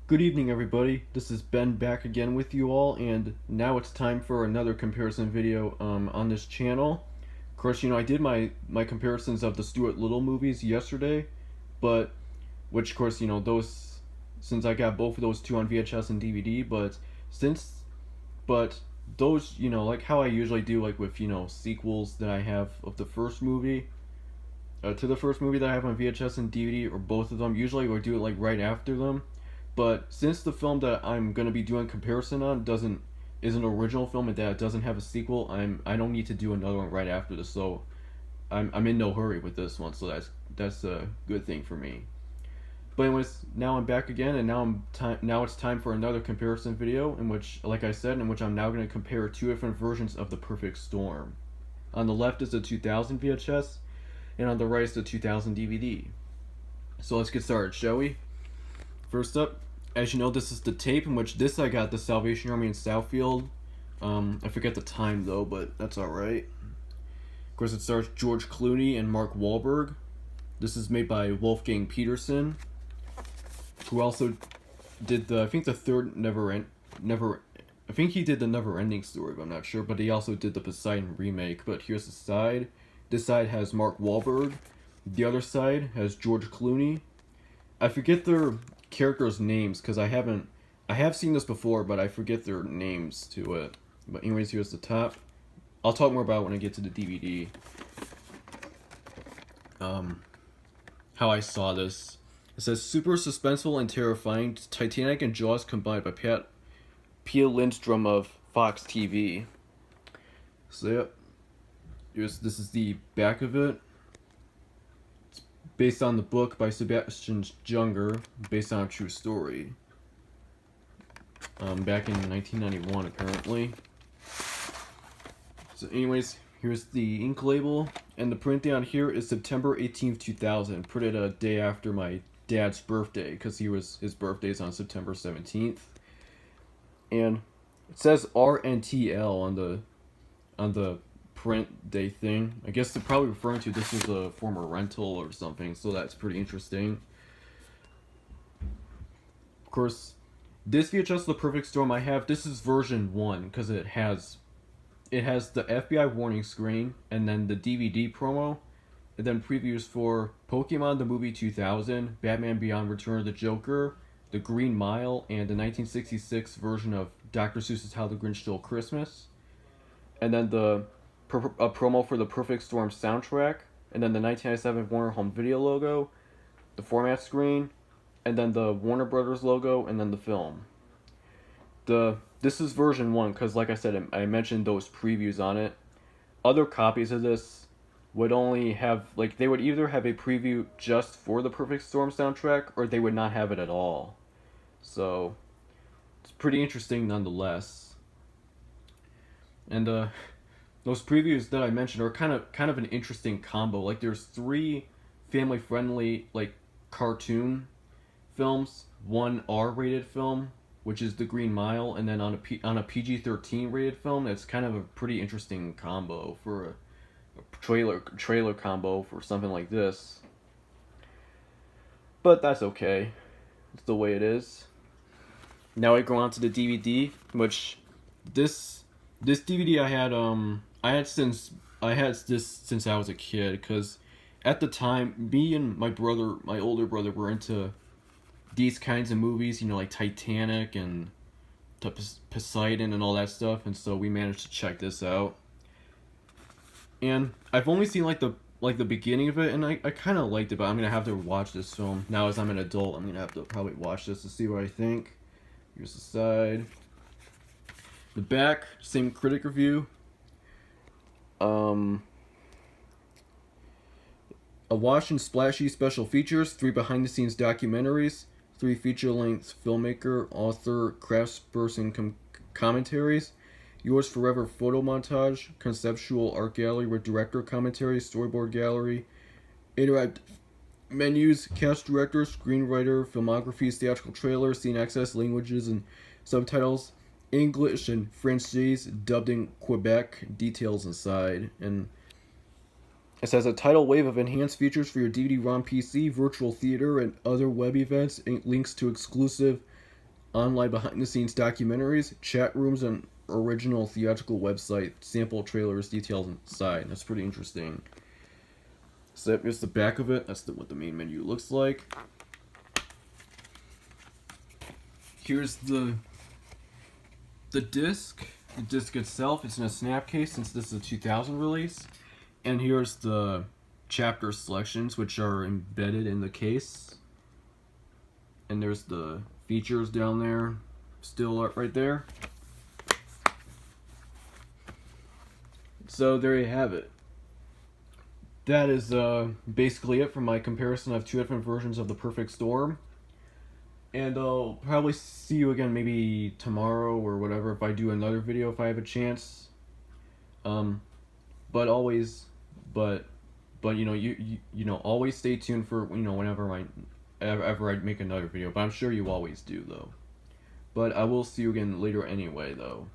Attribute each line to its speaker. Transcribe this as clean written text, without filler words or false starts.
Speaker 1: Good evening, everybody. This is Ben back again with you all, and now it's time for another comparison video on this channel. Of course, I did my comparisons of the Stuart Little movies yesterday, but which, of course, those since I got both of those two on VHS and DVD, since but those, like how I usually do, like with sequels that I have of the first movie. To the first movie that I have on VHS and DVD, or both of them, usually I do it like right after them. But since the film that I'm gonna be doing comparison on doesn't is an original film and that it doesn't have a sequel, I don't need to do another one right after this. So I'm in no hurry with this one. So that's a good thing for me. But anyways, now I'm back again, and now it's time for another comparison video in which, like I said, in which I'm now gonna compare two different versions of The Perfect Storm. On the left is the 2000 VHS, and on the right is the 2000 DVD. So let's get started, shall we? First up, as you know, this is the tape in which this I got the Salvation Army in Southfield. I forget the time though, but that's alright. Of course, it stars George Clooney and Mark Wahlberg. This is made by Wolfgang Peterson, who also did the third I think he did the Never Ending Story, but I'm not sure. But he also did the Poseidon remake. But here's the side. This side has Mark Wahlberg. The other side has George Clooney. I forget their characters' names because I have seen this before, but I forget their names to it. But anyways, here's the top. I'll talk more about it when I get to the DVD. How I saw this. It says super suspenseful and terrifying, Titanic and Jaws combined by Pia Lindstrom of Fox TV. So yeah, this is the back of it. It's based on the book by Sebastian Junger, based on a true story. Back in 1991, apparently. So anyways, here's the ink label, and the print down here is September 18th, 2000, printed a day after my dad's birthday, because his birthday's on September 17th. And it says RNTL on the print day thing. I guess they're probably referring to this as a former rental or something, so that's pretty interesting. Of course, this VHS The Perfect Storm I have, this is version 1, because it has the FBI warning screen, and then the DVD promo, and then previews for Pokemon the Movie 2000, Batman Beyond Return of the Joker, The Green Mile, and the 1966 version of Dr. Seuss's How the Grinch Stole Christmas, and then a promo for the Perfect Storm soundtrack, and then the 1997 Warner Home Video logo, the format screen, and then the Warner Brothers logo, and then the film. This is version 1 because, like I said, I mentioned those previews on it. Other copies of this would only have, they would either have a preview just for the Perfect Storm soundtrack, or they would not have it at all. So it's pretty interesting nonetheless. And those previews that I mentioned are kind of an interesting combo. Like, there's 3 family-friendly cartoon films, 1 R-rated film, which is The Green Mile, and then on a PG-13 rated film. It's kind of a pretty interesting combo for a trailer combo for something like this. But that's okay. It's the way it is. Now I go on to the DVD, which this DVD I had this since I was a kid, because at the time me and my older brother were into these kinds of movies, like Titanic and Poseidon and all that stuff, and so we managed to check this out. And I've only seen the beginning of it, and I kind of liked it, but I'm gonna have to watch this film now as I'm an adult. I'm gonna have to probably watch this to see what I think. Here's the side. The back, same critic review. Awash in splashy special features, 3 behind-the-scenes documentaries, 3 feature-length filmmaker, author, craftsperson commentaries, Yours Forever photo montage, conceptual art gallery with director commentary, storyboard gallery, interactive menus, cast director, screenwriter, filmography, theatrical trailer, scene access, languages and subtitles, English and French, dubbed in Quebec, details inside. And it says a tidal wave of enhanced features for your DVD-ROM PC, virtual theater, and other web events, links to exclusive online behind-the-scenes documentaries, chat rooms, and original theatrical website, sample trailers, details inside. That's pretty interesting. So here's the back of it. That's what the main menu looks like. Here's the disc. The disc itself, it's in a snap case since this is a 2000 release. And here's the chapter selections, which are embedded in the case. And there's the features down there, still right there. So there you have it. That is basically it for my comparison of two different versions of The Perfect Storm. And I'll probably see you again maybe tomorrow or whatever if I do another video if I have a chance. But always, but you know, you know, always stay tuned for, you know, whenever I make another video. But I'm sure you always do though. But I will see you again later anyway though.